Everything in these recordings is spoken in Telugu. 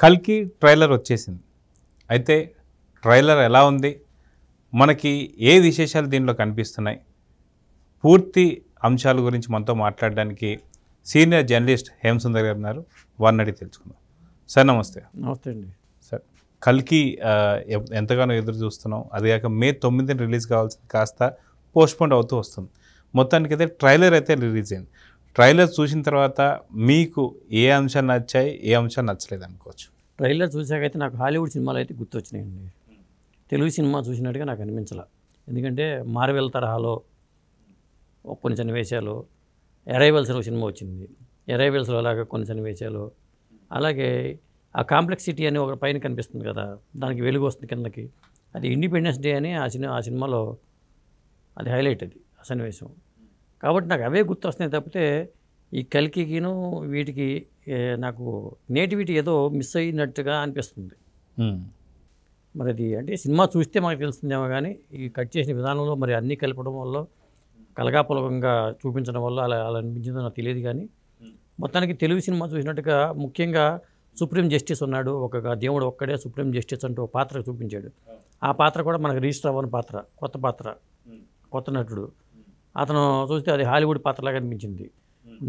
కల్కి ట్రైలర్ వచ్చేసింది. అయితే ట్రైలర్ ఎలా ఉంది, మనకి ఏ విశేషాలు దీనిలో కనిపిస్తున్నాయి, పూర్తి అంశాల గురించి మనతో మాట్లాడడానికి సీనియర్ జర్నలిస్ట్ హేమసుందర్ గారు ఉన్నారు. వారిని అడిగి తెలుసుకుందాం. సార్ నమస్తే. నమస్తే అండి. సార్, కల్కి ఎంతగానో ఎదురు చూస్తున్నాం. అది కాక May 9 రిలీజ్ కావాల్సింది కాస్త పోస్ట్పోన్ అవుతూ వస్తుంది. మొత్తానికైతే ట్రైలర్ అయితే రిలీజ్ అయింది. ట్రైలర్ చూసిన తర్వాత మీకు ఏ అంశాలు నచ్చాయి, ఏ అంశాలు నచ్చలేదు అనుకోవచ్చు? ట్రైలర్ చూసాకైతే నాకు హాలీవుడ్ సినిమాలు అయితే గుర్తొచ్చినాయండి. తెలుగు సినిమా చూసినట్టుగా నాకు అనిపించలే. ఎందుకంటే మార్వెల్ తరహాలో కొన్ని సన్నివేశాలు, అరైవల్స్ అనే సినిమా వచ్చింది, అరైవల్స్లో అలాగే కొన్ని సన్నివేశాలు, అలాగే ఆ కాంప్లెక్సిటీ అని ఒక పైన కనిపిస్తుంది కదా, దానికి వెలుగు వస్తుంది కిందకి, అది ఇండిపెండెన్స్ డే అని ఆ సినిమాలో అది హైలైట్, అది ఆ సన్నివేశం. కాబట్టి నాకు అవే గుర్తొస్తున్నాయి తప్పితే ఈ కల్కికిను వీటికి నాకు నేటివిటీ ఏదో మిస్ అయినట్టుగా అనిపిస్తుంది. మరి అది అంటే సినిమా చూస్తే మనకు తెలుస్తుందేమో కానీ ఈ కట్ చేసిన విధానంలో మరి అన్నీ కలపడం వల్ల, కలగాపులకంగా చూపించడం వల్ల అలా అనిపించిందో నాకు తెలియదు. కానీ మొత్తానికి తెలుగు సినిమా చూసినట్టుగా, ముఖ్యంగా సుప్రీం జస్టిస్ ఉన్నాడు, ఒక దేవుడు ఒక్కడే సుప్రీం జస్టిస్ అంటూ ఒక పాత్ర చూపించాడు. ఆ పాత్ర కూడా మనకు రిజిస్టర్ అవ్వని పాత్ర, కొత్త నటుడు. అతను చూస్తే అది హాలీవుడ్ పాత్రలాగా అనిపించింది.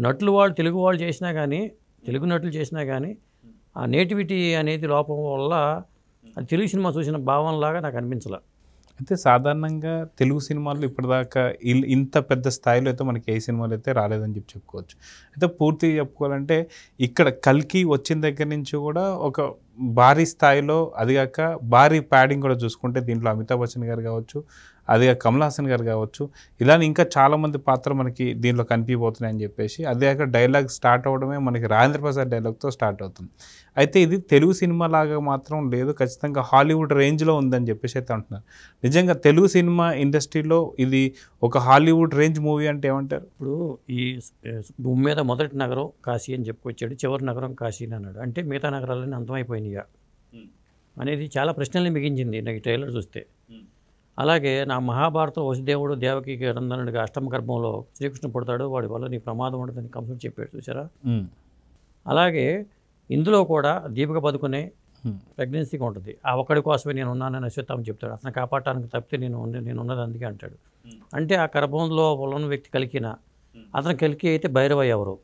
నటులు వాళ్ళు తెలుగు వాళ్ళు చేసినా కానీ, తెలుగు నటులు చేసినా కానీ ఆ నేటివిటీ అనేది లోపం వల్ల అది తెలుగు సినిమా చూసిన భావంలాగా నాకు అనిపించలే. అయితే సాధారణంగా తెలుగు సినిమాల్లో ఇప్పటిదాకా ఇంత పెద్ద స్థాయిలో అయితే మనకి ఏ సినిమాలు అయితే రాలేదని చెప్పుకోవచ్చు. అయితే పూర్తిగా చెప్పుకోవాలంటే ఇక్కడ కల్కి వచ్చిన దగ్గర నుంచి కూడా ఒక భారీ స్థాయిలో, అదిగాక భారీ ప్యాడింగ్ కూడా చూసుకుంటే దీంట్లో అమితాబ్ బచ్చన్ గారు కావచ్చు, అదిగా కమల్ హాసన్ గారు కావచ్చు, ఇలానే ఇంకా చాలామంది పాత్రలు మనకి దీంట్లో కనిపిపోతున్నాయని చెప్పేసి, అదిగాక డైలాగ్ స్టార్ట్ అవ్వడమే మనకి రాజేంద్ర ప్రసాద్ డైలాగ్తో స్టార్ట్ అవుతుంది. అయితే ఇది తెలుగు సినిమా లాగా మాత్రం లేదు, ఖచ్చితంగా హాలీవుడ్ రేంజ్లో ఉందని చెప్పేసి అయితే అంటున్నారు. నిజంగా తెలుగు సినిమా ఇండస్ట్రీలో ఇది ఒక హాలీవుడ్ రేంజ్ మూవీ అంటే ఏమంటారు? ఇప్పుడు ఈ భూమి మీద మొదటి నగరం కాశీ అని చెప్పుకొచ్చాడు, చివరి నగరం కాశీ అన్నాడు. అంటే మిగతా నగరాలన్నీ అంతమైపోయినాయిగా అనేది చాలా ప్రశ్నల్ని మిగించింది నాకు ఈ ట్రైలర్ చూస్తే. అలాగే నా మహాభారతం వసుదేవుడు దేవకి నందనుడిగా అష్టమ గర్భంలో శ్రీకృష్ణుడు పుడతాడు, వాడి వల్ల నీ ప్రమాదం ఉండదని కంసుడు చెప్పాడు చూసారా. అలాగే ఇందులో కూడా దీపిక పదుకునే ప్రెగ్నెన్సీగా ఉంటుంది. ఆ ఒక్కడి కోసమే నేను ఉన్నానని అశ్వత్థామ చెప్తాడు. అతను కాపాడటానికి తప్పితే నేను ఉన్నది అందుకే అంటాడు. అంటే ఆ గర్భంలో ఉన్న వ్యక్తి కలికిన, అతను కలికి అయితే భైరవ ఎవరు,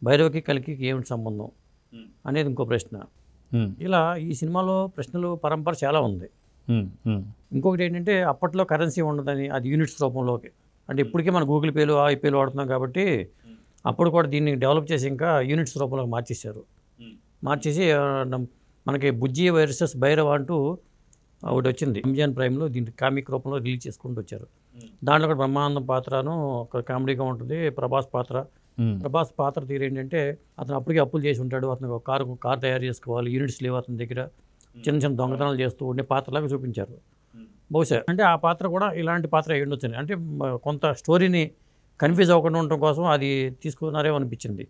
భైరవకి కలికి ఏమిటి సంబంధం అనేది ఇంకో ప్రశ్న. ఇలా ఈ సినిమాలో ప్రశ్నలు పరంపర చాలా ఉంది. ఇంకొకటి ఏంటంటే అప్పట్లో కరెన్సీ ఉండదని, అది యూనిట్స్ రూపంలోకి, అంటే ఇప్పటికే మనం గూగుల్ పేలు ఐపేలు వాడుతున్నాం కాబట్టి అప్పుడు కూడా దీన్ని డెవలప్ చేసి ఇంకా యూనిట్స్ రూపంలోకి మార్చేసి మనకి బుజ్జి వర్సెస్ భైరవ అంటూ ఒకటి వచ్చింది అమెజాన్ ప్రైమ్లో, దీన్ని కామిక్ రూపంలో రిలీజ్ చేసుకుంటూ వచ్చారు. దాంట్లో కూడా బ్రహ్మానందం పాత్రను ఒక కామెడీగా ఉంటుంది. ప్రభాస్ పాత్ర తీరు ఏంటంటే అతను అప్పటికే అప్పులు చేసి ఉంటాడు, అతను కారు తయారు చేసుకోవాలి, యూనిట్స్ లేవు అతని దగ్గర, చిన్న చిన్న దొంగతనాలు చేస్తూ ఉండే పాత్రలాగా చూపించారు. బహుశా అంటే ఆ పాత్ర కూడా ఇలాంటి పాత్ర అయ్యి ఉండొచ్చు. అంటే కొంత స్టోరీని కన్ఫ్యూజ్ అవ్వకుండా ఉండటం కోసం అది తీసుకున్నారేమో అనిపించింది.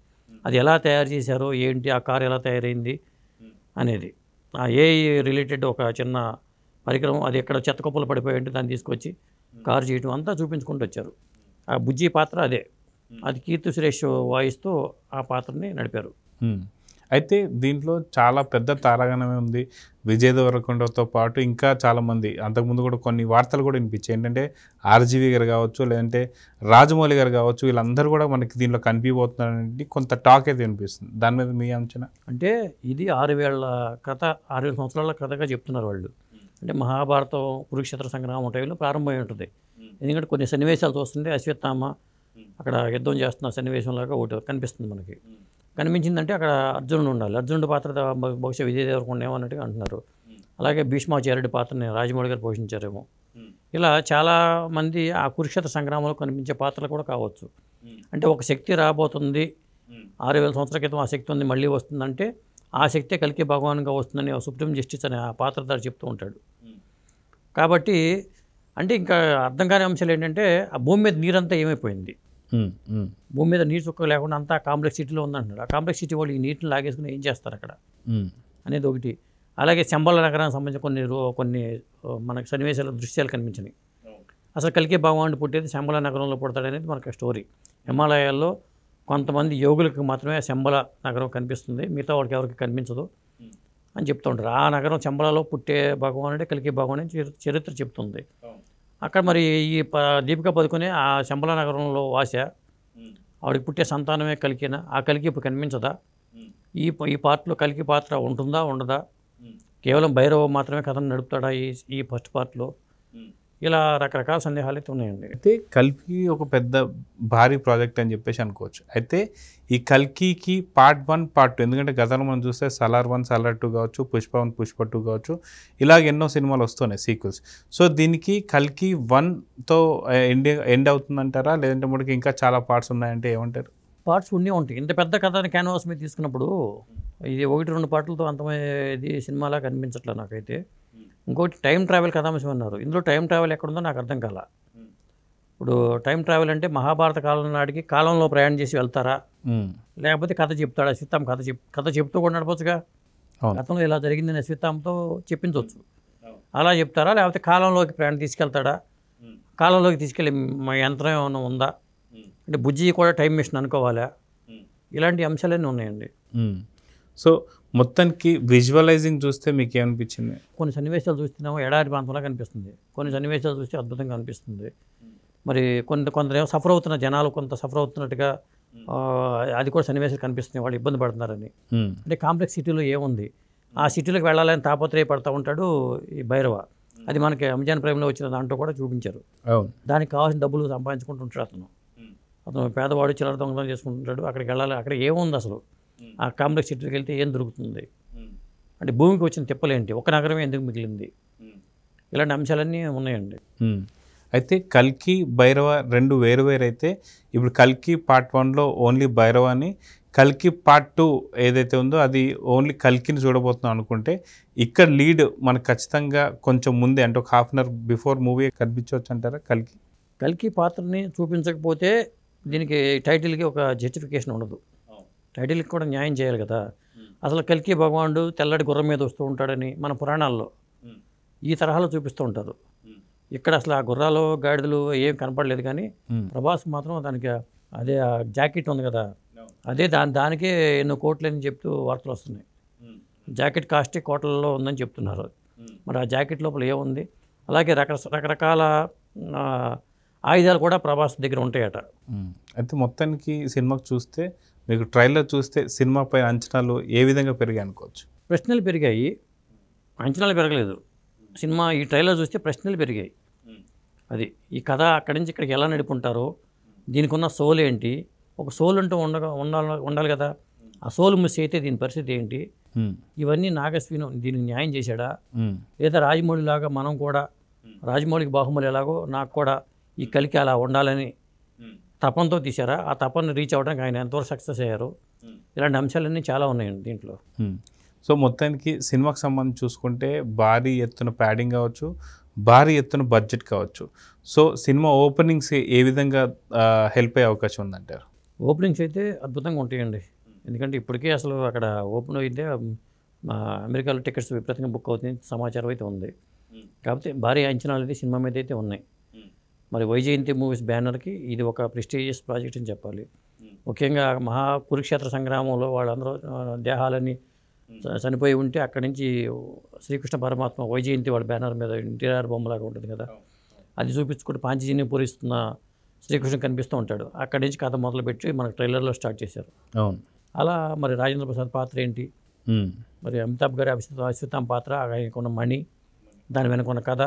అది ఎలా తయారు చేశారో ఏంటి, ఆ కారు ఎలా తయారైంది అనేది, ఆ ఏఐ రిలేటెడ్ ఒక చిన్న పరికరం, అది ఎక్కడ చెత్త కుప్పలు పడిపోయి ఉంటే దాన్ని తీసుకొచ్చి కారు చేయడం అంతా చూపించుకుంటూ వచ్చారు. ఆ బుజ్జి పాత్ర అదే, అది కీర్తి సురేష్ వాయిస్తూ ఆ పాత్రని నడిపారు. అయితే దీంట్లో చాలా పెద్ద తారాగణమే ఉంది. విజయ్ దేవరకొండతో పాటు ఇంకా చాలామంది, అంతకుముందు కూడా కొన్ని వార్తలు కూడా వినిపించాయి. ఏంటంటే ఆర్జీవి గారు కావచ్చు, లేదంటే రాజమౌళి గారు కావచ్చు, వీళ్ళందరూ కూడా మనకి దీంట్లో కనిపిపోతున్నారని కొంత టాక్ అయితే వినిపిస్తుంది. దాని మీద మీ అంచనా? అంటే ఇది 6000 కథ, 6000 సంవత్సరాల కథగా చెప్తున్నారు వాళ్ళు. అంటే మహాభారతం కురుక్షేత్ర సంగ్రామం టైంలో ప్రారంభమై ఉంటుంది. ఎందుకంటే కొన్ని సన్నివేశాలు చూస్తుంటే అశ్వత్థామ అక్కడ యుద్ధం చేస్తున్న సన్నివేశంలాగా ఒకటి కనిపిస్తుంది మనకి. కనిపించిందంటే అక్కడ అర్జునుడు ఉండాలి, అర్జునుడి పాత్ర బహుశా విజయ్ దేవరకొండ ఏమన్నట్టుగా అంటున్నారు. అలాగే భీష్మాచార్యుడి పాత్రని రాజమౌళి గారు పోషించారేమో. ఇలా చాలామంది ఆ కురుక్షేత్ర సంగ్రామంలో కనిపించే పాత్రలు కూడా కావచ్చు. అంటే ఒక శక్తి రాబోతుంది, 6000 సంవత్సరాల క్రితం ఆ శక్తి ఉంది, మళ్ళీ వస్తుందంటే ఆ శక్తే కలికి భగవాన్గా వస్తుందని సుప్రీం జస్టిస్ అనే ఆ పాత్రధారి చెప్తూ ఉంటాడు. కాబట్టి అంటే ఇంకా అర్థం కాని అంశాలు ఏంటంటే ఆ భూమి మీద నీరంతా ఏమైపోయింది, భూమి మీద నీరు చుక్క లేకుండా అంతా కాంప్లెక్సిటీలో ఉందంటున్నాడు. ఆ కాంప్లెక్సిటీ వాళ్ళు ఈ నీటిని లాగేసుకుని ఏం చేస్తారు అక్కడ అనేది ఒకటి. అలాగే శంబల నగరానికి సంబంధించిన కొన్ని మనకు సన్నివేశాలు, దృశ్యాలు కనిపించినాయి. అసలు కలికి భగవానుడు పుట్టేది శంబల నగరంలో పుడతాడనేది మనకు స్టోరీ. హిమాలయాల్లో కొంతమంది యోగులకు మాత్రమే శంబల నగరం కనిపిస్తుంది, మిగతా వాడికి ఎవరికి కనిపించదు. అని చెప్తూ ఉంటారు. ఆ నగరం చంబలలో పుట్టే భగవానుడే కల్కి భగవాన్ అని చరిత్ర చెప్తుంది. అక్కడ మరి ఈ దీపికా పదుకునే ఆ చంబల నగరంలో వాస, ఆవిడకి పుట్టే సంతానమే కల్కినా, ఆ కల్కి ఇప్పుడు కనిపించదా, ఈ పార్ట్లో కల్కి పాత్ర ఉంటుందా ఉండదా, కేవలం భైరవ మాత్రమే కథను నడుపుతాడా ఈ ఫస్ట్ పార్ట్లో, ఇలా రకరకాల సందేహాలు అయితే ఉన్నాయండి. అయితే కల్కి ఒక పెద్ద భారీ ప్రాజెక్ట్ అని చెప్పేసి అనుకోవచ్చు. అయితే ఈ కల్కికి పార్ట్ 1 పార్ట్ 2, ఎందుకంటే గతంలో మనం చూస్తే సలార్ 1 సలార్ 2 కావచ్చు, పుష్ప 1 పుష్ప 2 కావచ్చు, ఇలాగ ఎన్నో సినిమాలు వస్తున్నాయి సీక్వెల్స్. సో దీనికి కల్కి 1తో ఎండ్ అవుతుందంటారా, లేదంటే మనకి ఇంకా చాలా పార్ట్స్ ఉన్నాయంటే ఏమంటారు? పార్ట్స్ ఉండే ఉంటాయి. ఇంత పెద్ద కథని క్యాన్వాస్ మీద తీసుకున్నప్పుడు ఇది 1-2 పాటలతో అంతమయ్యేది సినిమాలా కనిపించట్లేదు నాకైతే. ఇంకోటి టైం ట్రావెల్ కథాంశం అన్నారు. ఇందులో టైం ట్రావెల్ ఎక్కడుందో నాకు అర్థం కాల. ఇప్పుడు టైం ట్రావెల్ అంటే మహాభారత కాలం నాటికి కాలంలో ప్రయాణం చేసి వెళ్తారా, లేకపోతే కథ చెప్తాడా, అశ్వత్థామ కథ చెప్తూ కూడా నడపచ్చుగా. గతంలో ఇలా జరిగిందని అశ్వత్థామతో చెప్పించవచ్చు. అలా చెప్తారా, లేకపోతే కాలంలోకి ప్రయాణం తీసుకెళ్తాడా, కాలంలోకి తీసుకెళ్ళి యంత్రం ఏమైనా ఉందా, అంటే బుజ్జి కూడా టైం మిషన్ అనుకోవాలా, ఇలాంటి అంశాలన్నీ ఉన్నాయండి. సో మొత్తానికి విజువలైజింగ్ చూస్తే మీకు ఏమనిపించింది? కొన్ని సన్నివేశాలు చూస్తున్నామో ఎడారి ప్రాంతంలో కనిపిస్తుంది, కొన్ని సన్నివేశాలు చూస్తే అద్భుతంగా అనిపిస్తుంది. మరి కొందరేమో సఫర్ అవుతున్న జనాలు కొంత సఫర్ అవుతున్నట్టుగా అది కూడా సన్నివేశాలు కనిపిస్తున్నాయి, వాళ్ళు ఇబ్బంది పడుతున్నారని. అంటే కాంప్లెక్స్ సిటీలో ఏముంది, ఆ సిటీలోకి వెళ్ళాలని తాపత్రయపడుతూ ఉంటాడు ఈ భైరవ. అది మనకి అమెజాన్ ప్రైమ్లో వచ్చిన దాంట్లో కూడా చూపించారు. దానికి కావాల్సిన డబ్బులు సంపాదించుకుంటుంటాడు అతను పేదవాడు చిల్లర దొంగతనం చేసుకుంటుంటాడు. అక్కడికి వెళ్ళాలి, అక్కడ ఏముంది అసలు, ఆ కాంప్లెక్స్ సిటీకి వెళ్తే ఏం దొరుకుతుంది, అంటే భూమికి వచ్చిన తిప్పలేంటి, ఒక నగరమే ఎందుకు మిగిలింది, ఇలాంటి అంశాలన్నీ ఉన్నాయండి. అయితే కల్కి భైరవ 2 వేరు అయితే ఇప్పుడు కల్కి పార్ట్ 1లో ఓన్లీ భైరవ అని, కల్కి పార్ట్ 2 ఏదైతే ఉందో అది ఓన్లీ కల్కిని చూడబోతున్నాం అనుకుంటే, ఇక్కడ లీడ్ మనకు ఖచ్చితంగా కొంచెం ముందే అంటే ఒక half an hour before movie కనిపించవచ్చు అంటారా కల్కి పాత్రని చూపించకపోతే దీనికి టైటిల్కి ఒక జస్టిఫికేషన్ ఉండదు. టైటిల్కి కూడా న్యాయం చేయాలి కదా. అసలు కల్కి భగవానుడు తెల్లటి గుర్రం మీద వస్తూ ఉంటాడని మన పురాణాల్లో ఈ తరహాలో చూపిస్తూ ఉంటారు. ఇక్కడ అసలు ఆ గుర్రాలు గాడిదలు ఏం కనపడలేదు, కానీ ప్రభాస్ మాత్రం దానికి అదే ఆ జాకెట్ ఉంది కదా, అదే దానికే ఎన్నో కోట్లని చెప్తూ వార్తలు వస్తున్నాయి. జాకెట్ కాస్ట్ కోట్లలో ఉందని చెప్తున్నారు. మరి ఆ జాకెట్ లోపల ఏముంది, అలాగే రకరకాల ఆయుధాలు కూడా ప్రభాస్ దగ్గర ఉంటాయట. అయితే మొత్తానికి సినిమాకి చూస్తే, మీకు ట్రైలర్ చూస్తే సినిమాపై అంచనాలు ఏ విధంగా పెరిగాయి అనుకోవచ్చు? ప్రశ్నలు పెరిగాయి, అంచనాలు పెరగలేదు. సినిమా ఈ ట్రైలర్ చూస్తే ప్రశ్నలు పెరిగాయి. అది ఈ కథ అక్కడి నుంచి ఇక్కడికి ఎలా నడుపుంటారో, దీనికి ఉన్న సోల్ ఏంటి, ఒక సోల్ అంటూ ఉండాలి కదా, ఆ సోల్ మిస్ అయితే దీని పరిస్థితి ఏంటి, ఇవన్నీ నాగశ్వినం దీనికి న్యాయం చేశాడా, లేదా రాజమౌళి లాగా మనం కూడా రాజమౌళికి బాహుబలి ఎలాగో నాకు కూడా ఈ కలికి అలా ఉండాలని తపంతో తీశారా, ఆ తపన్ని రీచ్ అవ్వడానికి ఆయన ఎంతవరకు సక్సెస్ అయ్యారు, ఇలాంటి అంశాలన్నీ చాలా ఉన్నాయండి దీంట్లో. సో మొత్తానికి సినిమాకి సంబంధించి చూసుకుంటే భారీ ఎత్తున ప్యాడింగ్ కావచ్చు, భారీ ఎత్తున బడ్జెట్ కావచ్చు. సో సినిమా ఓపెనింగ్స్ ఏ విధంగా హెల్ప్ అయ్యే అవకాశం ఉందంటారు? ఓపెనింగ్స్ అయితే అద్భుతంగా ఉంటాయండి. ఎందుకంటే ఇప్పటికే అసలు అక్కడ ఓపెన్ అయితే అమెరికాలో టికెట్స్ విపరీతంగా బుక్ అవుతుంది సమాచారం అయితే ఉంది. కాకపోతే భారీ అంచనాలు అయితే సినిమా మీద అయితే ఉన్నాయి. మరి వైజయంతి మూవీస్ బ్యానర్కి ఇది ఒక ప్రెస్టీజియస్ ప్రాజెక్ట్ అని చెప్పాలి. ముఖ్యంగా మహా కురుక్షేత్ర సంగ్రామంలో వాళ్ళందరూ దేహాలని చనిపోయి ఉంటే అక్కడి నుంచి శ్రీకృష్ణ పరమాత్మ వైజయంతి వాళ్ళ బ్యానర్ మీద ఇంటీరియర్ బొమ్మలాగా ఉంటుంది కదా, అది చూపించుకుంటూ పాంచజన్యం పూరిస్తున్న శ్రీకృష్ణ కనిపిస్తూ ఉంటాడు. అక్కడి నుంచి కథ మొదలుపెట్టి మనకు ట్రైలర్లో స్టార్ట్ చేశారు. అలా మరి రాజేంద్ర ప్రసాద్ పాత్ర ఏంటి, మరి అమితాబ్ గారి అశ్వత్థామ పాత్ర, ఆయనకున్న మణి, దాని వెనుకున్న కథ,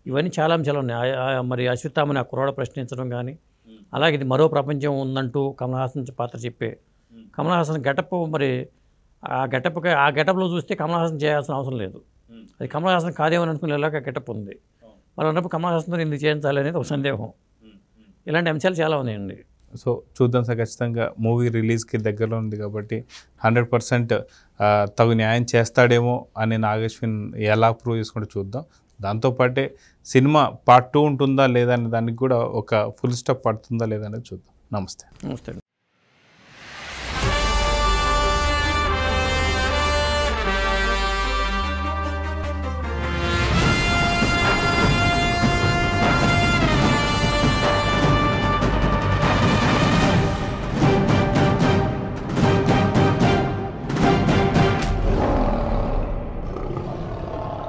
ఇవన్నీ చాలా అంశాలు ఉన్నాయి. మరి అశ్వత్థామని ఆ కుర్రాడు ప్రశ్నించడం కానీ, అలాగే ఇది మరో ప్రపంచం ఉందంటూ కమల్ హాసన్ పాత్ర చెప్పే కమల్ హాసన్ గెటప్, మరి ఆ గెటప్లో చూస్తే కమల్ హాసన్ చేయాల్సిన అవసరం లేదు, అది కమల్ హాసన్ కాదేమని అనుకునేలాగా గెటప్ ఉంది. మరి అన్నప్పుడు కమల్ హాసన్తో ఎందుకు చేయించాలి అనేది ఒక సందేహం. ఇలాంటి అంశాలు చాలా ఉన్నాయండి. సో చూద్దాం సార్, ఖచ్చితంగా మూవీ రిలీజ్కి దగ్గరలో ఉంది కాబట్టి 100% తగు న్యాయం చేస్తాడేమో అని నాగశ్విన్ ఎలా ప్రూవ్ చేసుకుంటే చూద్దాం. దాంతోపాటే సినిమా పార్ట్ 2 ఉంటుందా లేదా అనే దానికి కూడా ఒక ఫుల్ స్టాప్ పడుతుందా లేదా అనేది చూద్దాం. నమస్తే.